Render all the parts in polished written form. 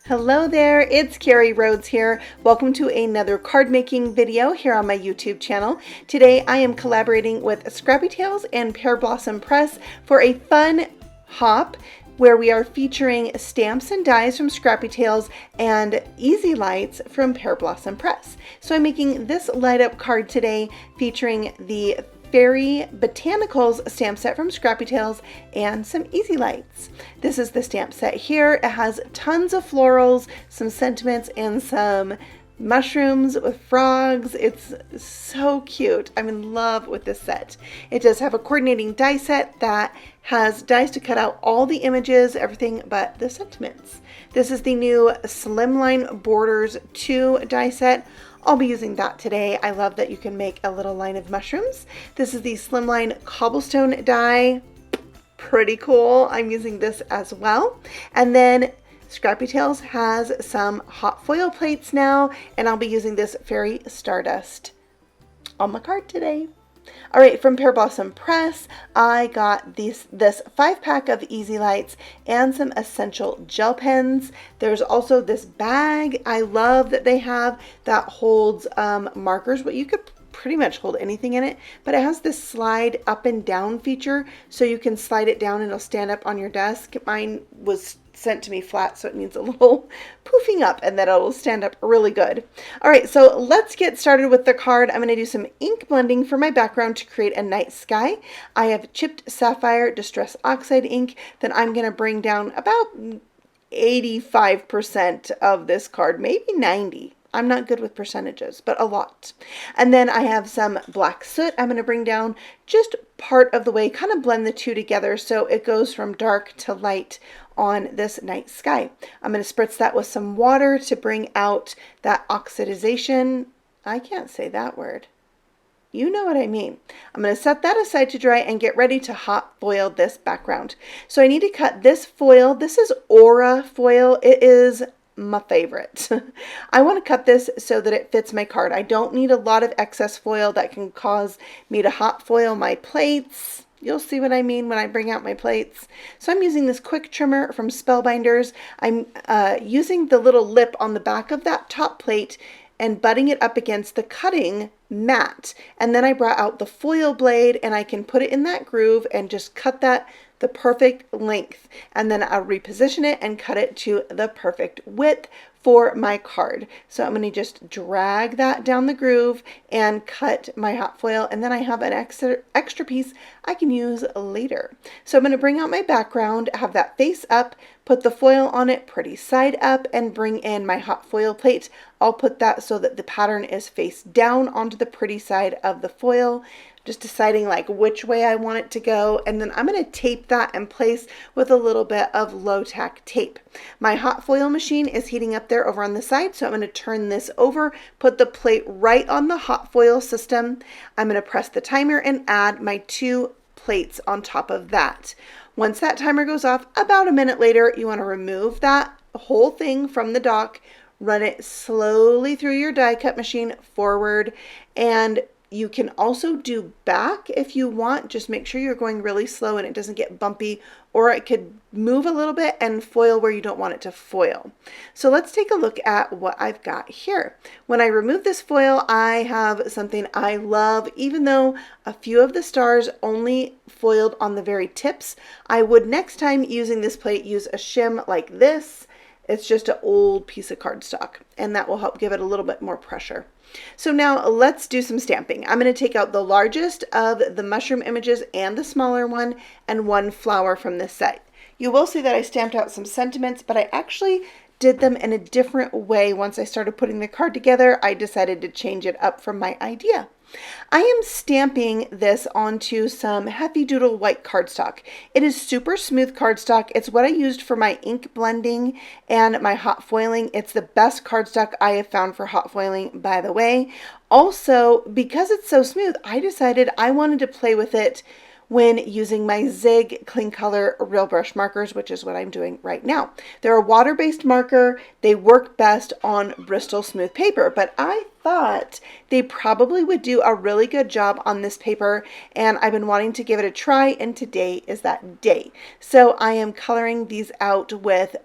Hello there, it's Carrie Rhodes here. Welcome to another card making video here on my YouTube channel. Today I am collaborating with Scrappy Tales and Pear Blossom Press for a fun hop where we are featuring stamps and dies from Scrappy Tales and easy lights from Pear Blossom Press. So I'm making this light up card today featuring the Fairy Botanicals stamp set from Scrappy Tales and some easy lights. This is the stamp set here. It has tons of florals, some sentiments, and some mushrooms with frogs. It's so cute. I'm in love with this set. It does have a coordinating die set that has dies to cut out all the images, everything but the sentiments. This is the new Slimline Borders 2 die set. I'll be using that today. I love that you can make a little line of mushrooms. This is the Slimline Cobblestone die. Pretty cool. I'm using this as well. And then Scrappy Tales has some hot foil plates now, and I'll be using this Fairy Stardust on my card today. All right, from Pear Blossom Press, I got this 5-pack of easy lights and some essential gel pens. There's also this bag I love that they have that holds markers, but you could pretty much hold anything in it, but it has this slide up and down feature, so you can slide it down and it'll stand up on your desk. Mine was sent to me flat, so it needs a little poofing up and then it'll stand up really good. All right, so let's get started with the card. I'm going to do some ink blending for my background to create a night sky. I have chipped Sapphire Distress Oxide ink that I'm going to bring down about 85% of this card, maybe 90. I'm not good with percentages, but a lot. And then I have some black soot I'm going to bring down just part of the way, kind of blend the two together so it goes from dark to light on this night sky. I'm going to spritz that with some water to bring out that oxidization. I can't say that word. You know what I mean. I'm going to set that aside to dry and get ready to hot foil this background. So I need to cut this foil. This is Aura foil. It is my favorite. I want to cut this so that it fits my card. I don't need a lot of excess foil that can cause me to hot foil my plates. You'll see what I mean when I bring out my plates. So I'm using this quick trimmer from Spellbinders. I'm using the little lip on the back of that top plate and butting it up against the cutting mat. And then I brought out the foil blade and I can put it in that groove and just cut that the perfect length. And then I'll reposition it and cut it to the perfect width for my card. So I'm going to just drag that down the groove and cut my hot foil, and then I have an extra piece I can use later. So I'm going to bring out my background, have that face up, put the foil on it pretty side up, and bring in my hot foil plate. I'll put that so that the pattern is face down onto the pretty side of the foil. Just deciding like which way I want it to go, and then I'm going to tape that in place with a little bit of low tack tape. My hot foil machine is heating up there over on the side, so I'm going to turn this over, put the plate right on the hot foil system. I'm going to press the timer and add my 2 plates on top of that. Once that timer goes off, about a minute later, you want to remove that whole thing from the dock, run it slowly through your die cut machine forward, and you can also do back if you want. Just make sure you're going really slow and it doesn't get bumpy, or it could move a little bit and foil where you don't want it to foil. So let's take a look at what I've got here. When I remove this foil, I have something I love. Even though a few of the stars only foiled on the very tips, I would next time using this plate use a shim like this. It's just an old piece of cardstock, and that will help give it a little bit more pressure. So now let's do some stamping. I'm going to take out the largest of the mushroom images and the smaller one and one flower from this set. You will see that I stamped out some sentiments, but I actually did them in a different way. Once I started putting the card together, I decided to change it up from my idea. I am stamping this onto some Heffy Doodle white cardstock. It is super smooth cardstock. It's what I used for my ink blending and my hot foiling. It's the best cardstock I have found for hot foiling, by the way. Also, because it's so smooth, I decided I wanted to play with it when using my Zig Clean Color Real Brush markers, which is what I'm doing right now. They're a water-based marker. They work best on Bristol smooth paper, but I thought they probably would do a really good job on this paper, and I've been wanting to give it a try, and today is that day. So I am coloring these out with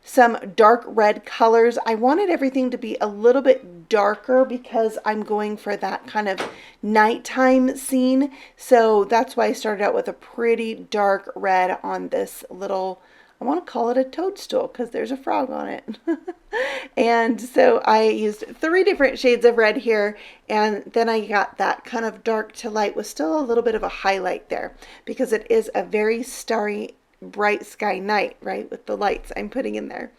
some dark red colors. I wanted everything to be a little bit darker because I'm going for that kind of nighttime scene. So that's why I started out with a pretty dark red on this little, I want to call it a toadstool because there's a frog on it. And so I used 3 different shades of red here, and then I got that kind of dark to light with still a little bit of a highlight there because it is a very starry bright sky night, right, with the lights I'm putting in there.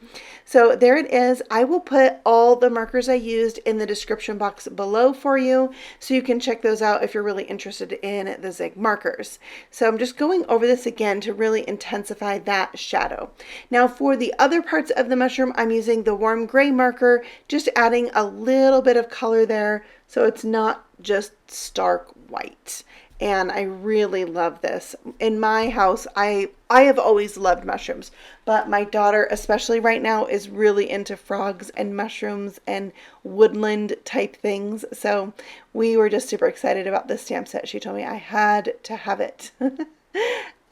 So there it is. I will put all the markers I used in the description box below for you, so you can check those out if you're really interested in the zig markers. So I'm just going over this again to really intensify that shadow. Now for the other parts of the mushroom, I'm using the warm gray marker, just adding a little bit of color there so it's not just stark white. And I really love this. In my house, I have always loved mushrooms, but my daughter, especially right now, is really into frogs and mushrooms and woodland type things. So we were just super excited about this stamp set. She told me I had to have it. And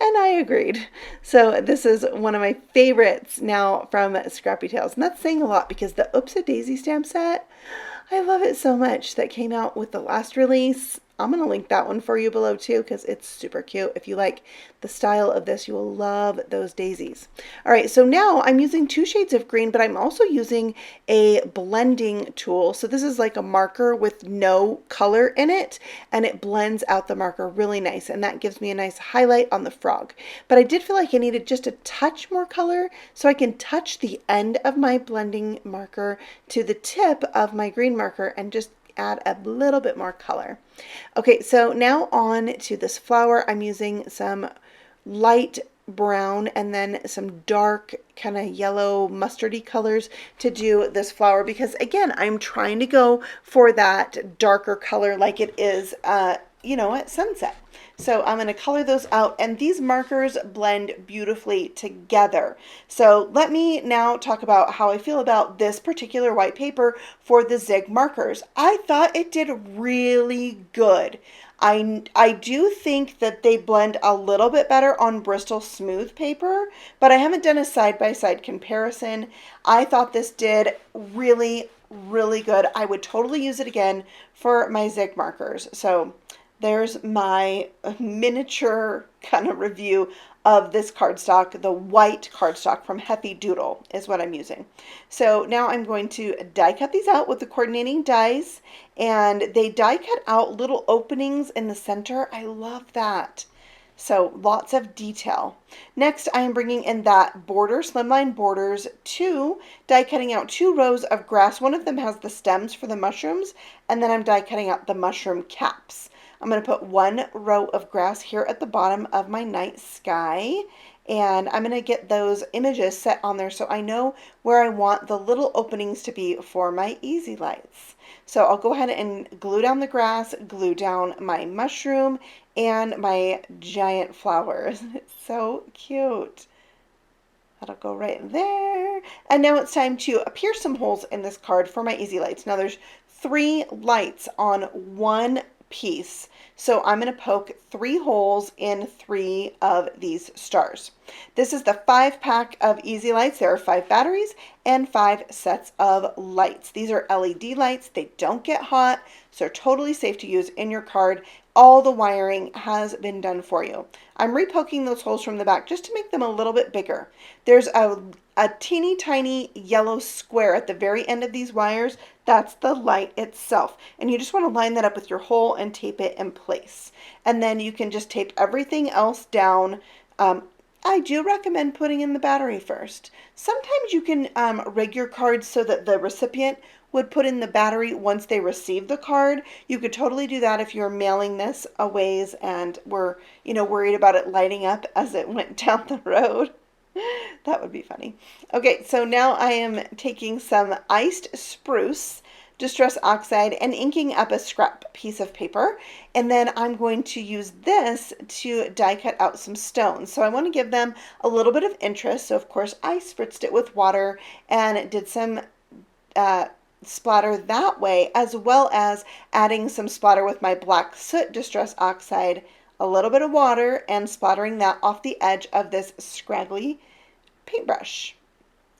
I agreed. So this is one of my favorites now from Scrappy Tales. And that's saying a lot because the Oops-a-Daisy stamp set, I love it so much, that came out with the last release. I'm going to link that one for you below too because it's super cute. If you like the style of this, you will love those daisies. All right, so now I'm using 2 shades of green, but I'm also using a blending tool. So this is like a marker with no color in it, and it blends out the marker really nice, and that gives me a nice highlight on the frog. But I did feel like I needed just a touch more color, so I can touch the end of my blending marker to the tip of my green marker and just add a little bit more color. Okay, so now on to this flower. I'm using some light brown and then some dark kind of yellow mustardy colors to do this flower because, again, I'm trying to go for that darker color like it is, you know, at sunset. So I'm going to color those out, and these markers blend beautifully together. So let me now talk about how I feel about this particular white paper for the zig markers. I thought it did really good. I do think that they blend a little bit better on Bristol smooth paper, but I haven't done a side-by-side comparison. I thought this did really, really good. I would totally use it again for my zig markers. So there's my miniature kind of review of this cardstock. The white cardstock from Heffy Doodle is what I'm using. So now I'm going to die cut these out with the coordinating dies, and they die cut out little openings in the center. I love that. So lots of detail. Next, I am bringing in that border, slimline borders, die cutting out 2 rows of grass. One of them has the stems for the mushrooms, and then I'm die cutting out the mushroom caps. I'm going to put 1 row of grass here at the bottom of my night sky, and I'm going to get those images set on there so I know where I want the little openings to be for my easy lights. So I'll go ahead and glue down the grass, glue down my mushroom, and my giant flowers. It's so cute. That'll go right there. And now it's time to pierce some holes in this card for my easy lights. Now there's 3 lights on 1 piece. So I'm going to poke 3 holes in 3 of these stars. This is the 5-pack of easy lights. There are 5 batteries and 5 sets of lights. These are LED lights. They don't get hot, so they're totally safe to use in your card. All the wiring has been done for you. I'm repoking those holes from the back just to make them a little bit bigger. There's a teeny tiny yellow square at the very end of these wires. That's the light itself. And you just want to line that up with your hole and tape it in place. And then you can just tape everything else down. I do recommend putting in the battery first. Sometimes you can rig your cards so that the recipient would put in the battery once they receive the card. You could totally do that if you're mailing this a ways and were, worried about it lighting up as it went down the road. That would be funny. Okay, so now I am taking some iced spruce, Distress Oxide, and inking up a scrap piece of paper. And then I'm going to use this to die cut out some stones. So I want to give them a little bit of interest. So of course I spritzed it with water and did some splatter that way, as well as adding some splatter with my black soot distress oxide, a little bit of water, and splattering that off the edge of this scraggly paintbrush.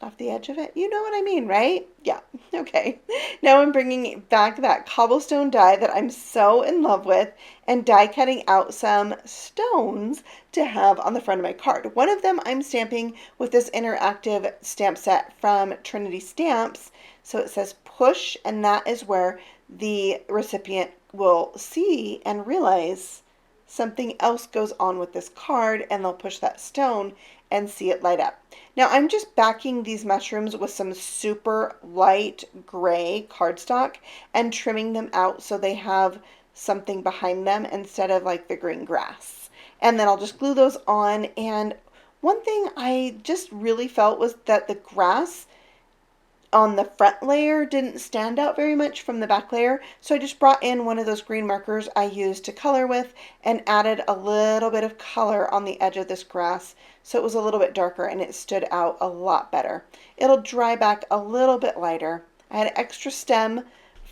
Off the edge of it. You know what I mean, right? Yeah. Okay. Now I'm bringing back that cobblestone die that I'm so in love with and die cutting out some stones to have on the front of my card. One of them I'm stamping with this interactive stamp set from Trinity Stamps. So it says push, and that is where the recipient will see and realize something else goes on with this card, and they'll push that stone and see it light up. Now I'm just backing these mushrooms with some super light gray cardstock and trimming them out so they have something behind them instead of like the green grass. And then I'll just glue those on. And one thing I just really felt was that the grass on the front layer didn't stand out very much from the back layer, so I just brought in one of those green markers I used to color with and added a little bit of color on the edge of this grass so it was a little bit darker and it stood out a lot better. It'll dry back a little bit lighter. I had an extra stem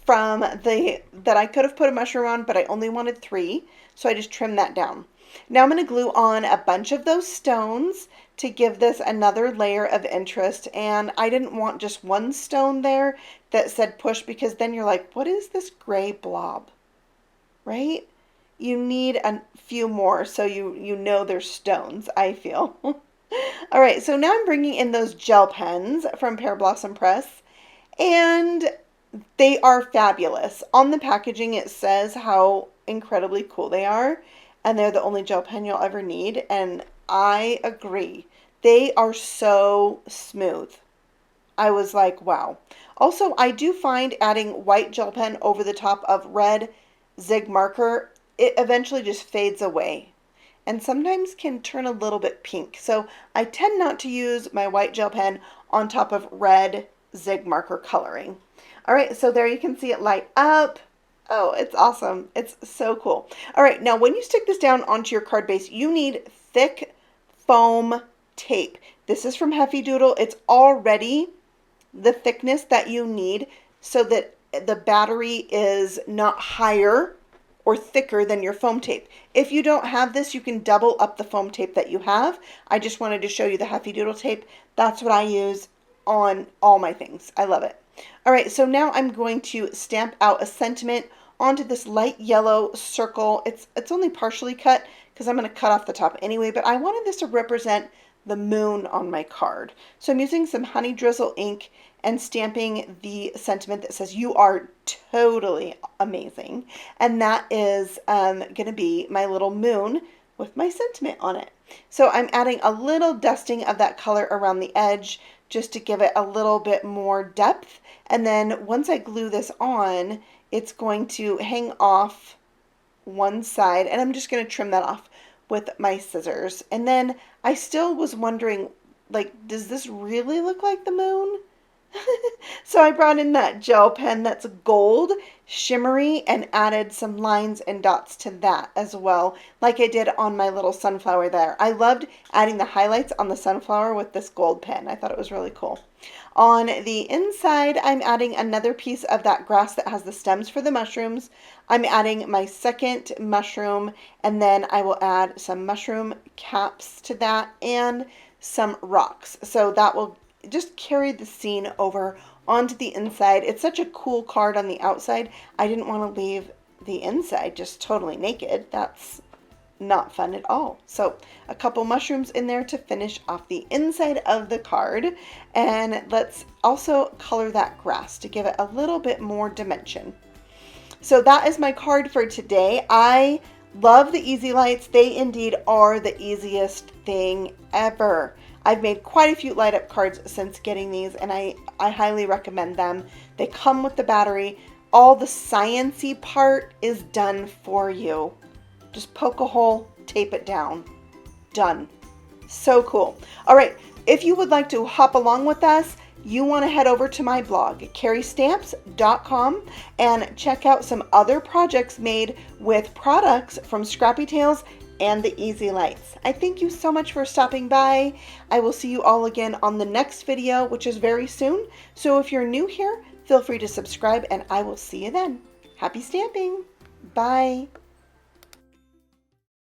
from that I could have put a mushroom on, but I only wanted 3, so I just trimmed that down. Now I'm going to glue on a bunch of those stones to give this another layer of interest, and I didn't want just one stone there that said push, because then you're like, what is this gray blob, right? You need a few more so you know they're stones, I feel. All right, so now I'm bringing in those gel pens from Pear Blossom Press, and they are fabulous. On the packaging it says how incredibly cool they are, and they're the only gel pen you'll ever need, and I agree. They are so smooth. I was like, wow. Also, I do find adding white gel pen over the top of red zig marker, it eventually just fades away and sometimes can turn a little bit pink. So I tend not to use my white gel pen on top of red zig marker coloring. All right, so there you can see it light up. Oh, it's awesome. It's so cool. All right, now when you stick this down onto your card base, you need thick foam tape. This is from Heffy Doodle. It's already the thickness that you need so that the battery is not higher or thicker than your foam tape. If you don't have this, you can double up the foam tape that you have. I just wanted to show you the Heffy Doodle tape. That's what I use on all my things. I love it. All right, so now I'm going to stamp out a sentiment onto this light yellow circle. It's only partially cut because I'm going to cut off the top anyway, but I wanted this to represent the moon on my card. So I'm using some honey drizzle ink and stamping the sentiment that says, "You are totally amazing." And that is going to be my little moon with my sentiment on it. So I'm adding a little dusting of that color around the edge just to give it a little bit more depth. And then once I glue this on, it's going to hang off one side, and I'm just going to trim that off with my scissors. And then I still was wondering, like, does this really look like the moon? So I brought in that gel pen that's gold, shimmery, and added some lines and dots to that as well, like I did on my little sunflower there. I loved adding the highlights on the sunflower with this gold pen. I thought it was really cool. On the inside, I'm adding another piece of that grass that has the stems for the mushrooms. I'm adding my second mushroom, and then I will add some mushroom caps to that and some rocks. So that will just carry the scene over onto the inside. It's such a cool card on the outside. I didn't want to leave the inside just totally naked. That's not fun at all. So a couple mushrooms in there to finish off the inside of the card. And let's also color that grass to give it a little bit more dimension. So that is my card for today. I love the Easy Lights. They indeed are the easiest thing ever. I've made quite a few light up cards since getting these, and I highly recommend them. They come with the battery. All the science-y part is done for you. Just poke a hole, tape it down. Done. So cool. All right, if you would like to hop along with us, you want to head over to my blog, carrystamps.com, and check out some other projects made with products from Scrappy Tales and the Easy Lights. I thank you so much for stopping by. I will see you all again on the next video, which is very soon. So if you're new here, Feel free to subscribe, and I will see you then. Happy stamping! Bye!